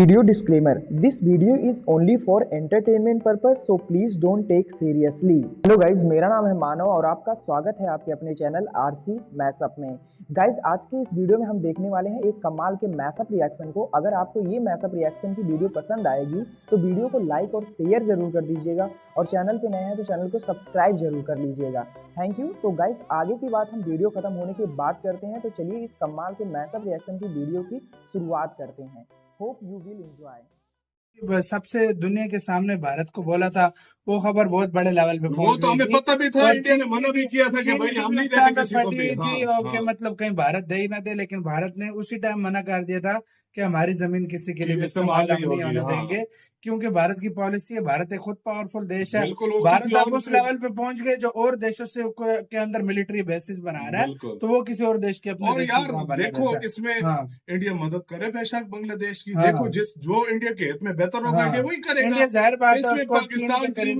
Video disclaimer: This video is only for entertainment purpose, so please don't take seriously. Hello guys, मेरा नाम है मानव और आपका स्वागत है आपके अपने चैनल आरसी मैशअप में। गाइज, आज के इस वीडियो में हम देखने वाले हैं एक कमाल के मैशअप रिएक्शन को। अगर आपको ये मैशअप रिएक्शन की वीडियो पसंद आएगी तो वीडियो को लाइक और शेयर जरूर कर दीजिएगा और चैनल पे नए हैं तो चैनल को सब्सक्राइब जरूर कर लीजिएगा। Thank you. तो गाइज, आगे की बात हम वीडियो खत्म होने के बाद करते हैं, तो चलिए इस कमाल के मैशअप रिएक्शन की वीडियो की शुरुआत करते हैं। Hope you will enjoy. सबसे दुनिया के सामने भारत को बोला था, वो खबर बहुत बड़े लेवल पे वो तो हमें पता भी था, इंडिया ने मना भी किया था कि भाई हम नहीं देते किसी को भी। हाँ। मतलब कहीं भारत दे ही ना दे, लेकिन भारत ने उसी टाइम मना कर दिया था कि हमारी जमीन किसी के लिए इस्तेमाल नहीं होने देंगे, क्योंकि भारत की पॉलिसी है। भारत एक खुद पावरफुल देश है। भारत अब उस लेवल पे पहुंच गए जो और देशों से के अंदर मिलिट्री बेसिस बना रहा है, तो वो किसी और देश के अपने और यार देखो इसमें इंडिया मदद करे बेशक बांग्लादेश की। देखो जो इंडिया के हित में बेहतर होगा इंडिया वही करेगा। जाहिर बात है, इसमें पाकिस्तान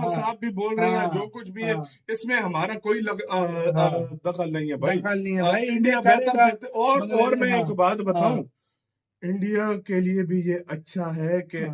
साहब भी बोल रहे हैं, जो कुछ भी है इसमें हमारा कोई दखल नहीं है भाई। इंडिया बेहतर। और मैं एक बात बताऊं, इंडिया के लिए भी ये अच्छा है कि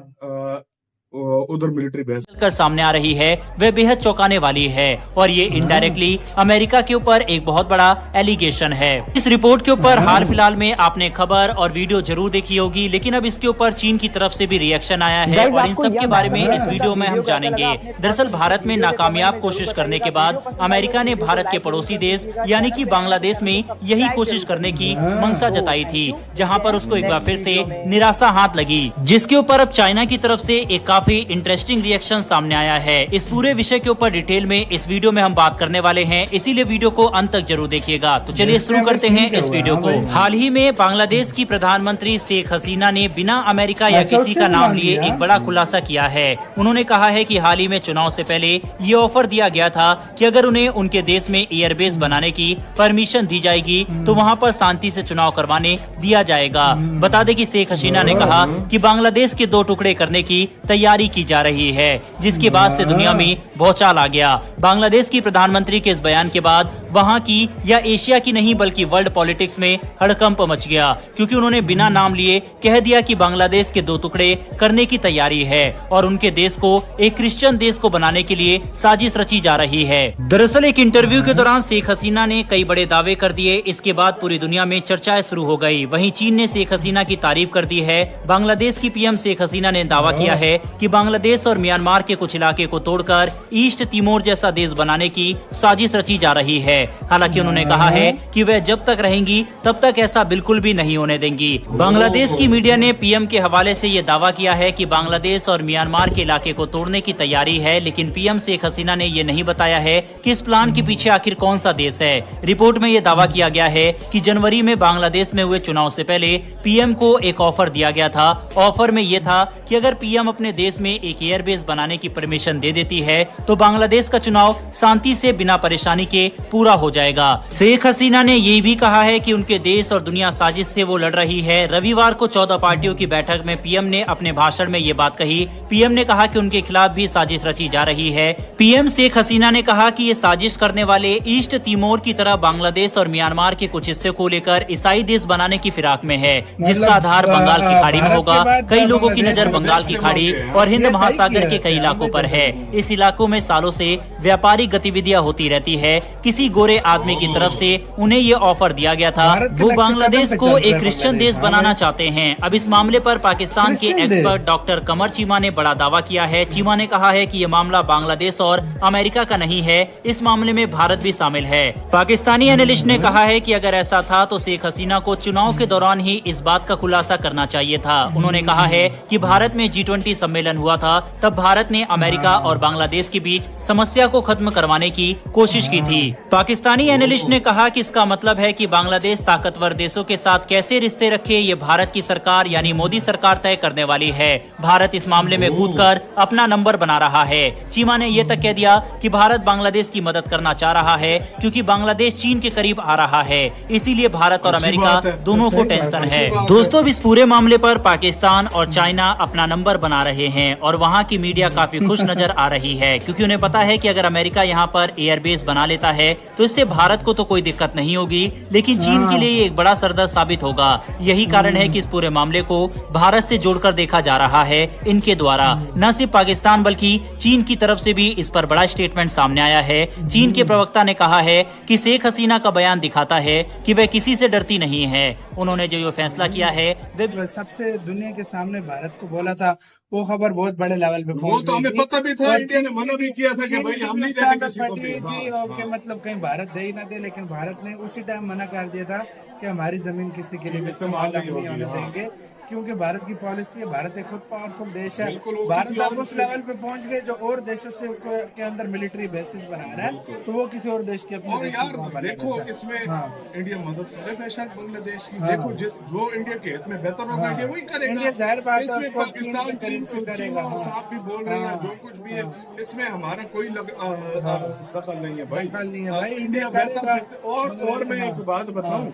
उधर मिलिट्री बेस कर सामने आ रही है, वह बेहद चौंकाने वाली है और ये इनडायरेक्टली अमेरिका के ऊपर एक बहुत बड़ा एलिगेशन है। इस रिपोर्ट के ऊपर हाल फिलहाल में आपने खबर और वीडियो जरूर देखी होगी, लेकिन अब इसके ऊपर चीन की तरफ से भी रिएक्शन आया है और इन सब के बारे में इस वीडियो में हम जानेंगे। दरअसल भारत में नाकामयाब कोशिश करने के बाद अमेरिका ने भारत के पड़ोसी देश यानी कि बांग्लादेश में यही कोशिश करने की मंशा जताई थी, जहाँ पर उसको एक बार फिर से निराशा हाथ लगी, जिसके ऊपर अब चाइना की तरफ से एक काफी इंटरेस्टिंग रिएक्शन सामने आया है। इस पूरे विषय के ऊपर डिटेल में इस वीडियो में हम बात करने वाले हैं, इसीलिए वीडियो को अंत तक जरूर देखिएगा। तो चलिए शुरू करते हैं इस वीडियो को। हाल ही में बांग्लादेश की प्रधानमंत्री शेख हसीना ने बिना अमेरिका या किसी का नाम लिए एक बड़ा खुलासा किया है। उन्होंने कहा है कि हाल ही में चुनाव से पहले ये ऑफर दिया गया था कि अगर उन्हें उनके देश में एयरबेस बनाने की परमिशन दी जाएगी तो वहाँ पर शांति से चुनाव करवाने दिया जाएगा। बता दें कि शेख हसीना ने कहा कि बांग्लादेश के 2 टुकड़े करने की तैयारी की जा रही है, जिसके बाद से दुनिया में भौचाल आ गया। बांग्लादेश की प्रधानमंत्री के इस बयान के बाद वहां की या एशिया की नहीं बल्कि वर्ल्ड पॉलिटिक्स में हड़कंप मच गया, क्योंकि उन्होंने बिना नाम लिए कह दिया कि बांग्लादेश के 2 टुकड़े करने की तैयारी है और उनके देश को एक क्रिश्चियन देश को बनाने के लिए साजिश रची जा रही है। दरअसल एक इंटरव्यू के दौरान शेख हसीना ने कई बड़े दावे कर दिए। इसके बाद पूरी दुनिया में चर्चाएं शुरू हो गई। वहीं चीन ने शेख हसीना की तारीफ कर दी है। बांग्लादेश की पीएम शेख हसीना ने दावा किया है कि बांग्लादेश और म्यांमार के कुछ इलाके को तोड़कर ईस्ट तिमोर जैसा देश बनाने की साजिश रची जा रही है। हालांकि उन्होंने कहा है कि वह जब तक रहेंगी तब तक ऐसा बिल्कुल भी नहीं होने देंगी। बांग्लादेश की मीडिया ने पीएम के हवाले से ये दावा किया है कि बांग्लादेश और म्यांमार के इलाके को तोड़ने की तैयारी है, लेकिन पीएम शेख हसीना ने ये नहीं बताया है कि इस प्लान के पीछे आखिर कौन सा देश है। रिपोर्ट में ये दावा किया गया है कि जनवरी में बांग्लादेश में हुए चुनाव से पहले पीएम को एक ऑफर दिया गया था। ऑफर में ये था कि अगर पीएम अपने देश में एक एयरबेस बनाने की परमिशन दे देती है तो बांग्लादेश का चुनाव शांति से बिना परेशानी के पूरा हो जाएगा। शेख हसीना ने ये भी कहा है कि उनके देश और दुनिया साजिश से वो लड़ रही है। रविवार को 14 पार्टियों की बैठक में पीएम ने अपने भाषण में ये बात कही। पीएम ने कहा कि उनके खिलाफ भी साजिश रची जा रही है। पीएम शेख हसीना ने कहा कि ये साजिश करने वाले ईस्ट तिमोर की तरह बांग्लादेश और म्यांमार के कुछ हिस्से को लेकर ईसाई देश बनाने की फिराक में है, जिसका आधार बंगाल की खाड़ी में होगा। कई लोगों की नजर बंगाल की खाड़ी और हिंद महासागर के कई इलाकों पर है। इस इलाकों में सालों से व्यापारिक गतिविधियां होती रहती है। किसी गोरे आदमी की तरफ से उन्हें ये ऑफर दिया गया था। वो बांग्लादेश को एक क्रिश्चियन देश बनाना चाहते हैं। अब इस मामले पर पाकिस्तान के एक्सपर्ट डॉक्टर कमर चीमा ने बड़ा दावा किया है। चीमा ने कहा है कि ये मामला बांग्लादेश और अमेरिका का नहीं है, इस मामले में भारत भी शामिल है। पाकिस्तानी एनालिस्ट ने कहा है कि अगर ऐसा था तो शेख हसीना को चुनाव के दौरान ही इस बात का खुलासा करना चाहिए था। उन्होंने कहा है कि भारत में G20 सम्मेलन हुआ था, तब भारत ने अमेरिका और बांग्लादेश के बीच समस्या को खत्म करवाने की कोशिश की थी। पाकिस्तानी एनालिस्ट ने कहा कि इसका मतलब है कि बांग्लादेश ताकतवर देशों के साथ कैसे रिश्ते रखे, ये भारत की सरकार यानी मोदी सरकार तय करने वाली है। भारत इस मामले में कूदकर अपना नंबर बना रहा है। चीमा ने यह तक कह दिया कि भारत बांग्लादेश की मदद करना चाह रहा है, क्योंकि बांग्लादेश चीन के करीब आ रहा है, इसीलिए भारत और अमेरिका दोनों को टेंशन है। दोस्तों, अब इस पूरे मामले पर पाकिस्तान और चाइना अपना नंबर बना रहे हैं और वहाँ की मीडिया काफी खुश नजर आ रही है, क्योंकि उन्हें पता है कि अगर अमेरिका यहाँ पर एयरबेस बना लेता है तो इससे भारत को तो कोई दिक्कत नहीं होगी, लेकिन चीन के लिए ये एक बड़ा सरदर्द साबित होगा। यही कारण है कि इस पूरे मामले को भारत से जोड़कर देखा जा रहा है इनके द्वारा। न सिर्फ पाकिस्तान बल्कि चीन की तरफ से भी इस पर बड़ा स्टेटमेंट सामने आया है। चीन के प्रवक्ता ने कहा है कि शेख हसीना का बयान दिखाता है कि वह किसी से डरती नहीं है। उन्होंने जो ये फैसला किया है वे सबसे दुनिया के सामने भारत को बोला था, वो खबर बहुत बड़े लेवल पे वो तो हमें पता भी था, इंडिया ने मना भी किया था कि भाई हम नहीं देते किसी को भी। थी और कि मतलब कहीं भारत दे ही ना दे, लेकिन भारत ने उसी टाइम मना कर दिया था कि हमारी जमीन किसी के लिए इस्तेमाल नहीं होने देंगे, क्योंकि भारत की पॉलिसी है, भारत एक खुद पावरफुल देश है। भारत अब उस लेवल पे पहुंच गए जो और देशों से के अंदर मिलिट्री बेसिस बना रहा है, तो वो किसी और देश के अपने और यार देखो इसमें इंडिया मदद करे बेशक बांग्लादेश की। देखो जो इंडिया के हित में बेहतर होगा इंडिया वही करेगा। इंडिया जाहिर बात है इसमें पाकिस्तान चीन साहब भी बोल रहे हैं, जो कुछ भी है इसमें हमारा कोई दखल नहीं है भाई। दखल नहीं है भाई, इंडिया बेहतर। और मैं एक बात बताऊं,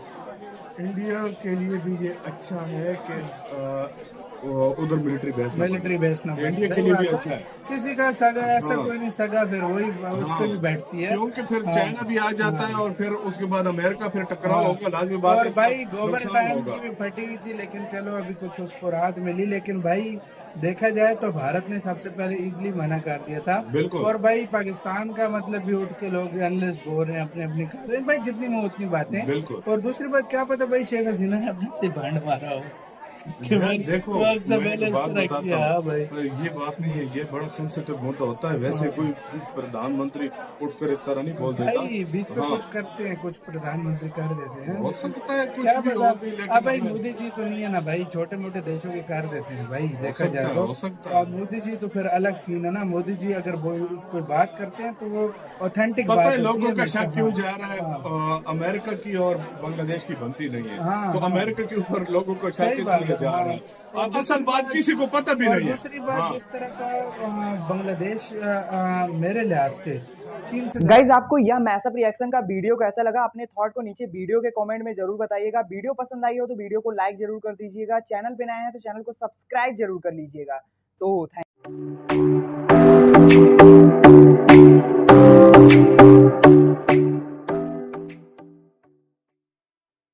इंडिया के लिए भी ये अच्छा है कि उधर मिलिट्री बेस ना, इंडिया के लिए भी अच्छा है। किसी का सगा ऐसा कोई नहीं, सगा फिर वही उस पे भी बैठती है, क्योंकि फिर चाइना भी आ जाता है और फिर उसके बाद अमेरिका, फिर टकराव होगा लाजमी बात है। और भाई गोबर टाइम की भी फटी हुई थी, लेकिन चलो अभी कुछ उसको राहत मिली। लेकिन भाई देखा जाए तो भारत ने सबसे पहले इजली मना कर दिया था। और भाई पाकिस्तान का मतलब भी उठ के लोग अनलेस बोल रहे हैं अपने अपनी कर रहे हैं भाई, जितनी मुंह उतनी बातें। और दूसरी बात क्या पता भाई शेख हसीना ने अपने से भांड मारा हो। देखो मैं बात बताता हूँ, ये बात नहीं है, ये बड़ा सेंसिटिव मुद्दा होता है। वैसे कोई प्रधानमंत्री उठकर इस तरह नहीं बोल देता। भी तो कुछ करते हैं, कुछ प्रधानमंत्री कर देते हैं, हो सकता है कुछ भी हो भी, लेकिन अब भाई मोदी जी तो नहीं है ना भाई, छोटे मोटे देशों के कर देते हैं भाई, देखा जाए तो। अब मोदी जी तो फिर अलग सीन है ना। मोदी जी अगर कोई बात करते हैं तो वो ऑथेंटिक बात है। लोगों का शक क्यों जा रहा है अमेरिका की और बांग्लादेश की बनती नहीं है, तो अमेरिका के ऊपर लोगों को शक जा रहा है। असल बात किसी को पता भी नहीं है। दूसरी बात जिस तरह का बांग्लादेश मेरे लिहाज से चीन से। गाइज आपको यह मैसअप रिएक्शन का वीडियो कैसा लगा, अपने थॉट को नीचे वीडियो के कमेंट में जरूर बताइएगा। वीडियो पसंद आई हो तो वीडियो को लाइक जरूर कर दीजिएगा। चैनल पे नए हैं तो चैनल को सब्सक्राइब जरूर कर लीजिएगा। तो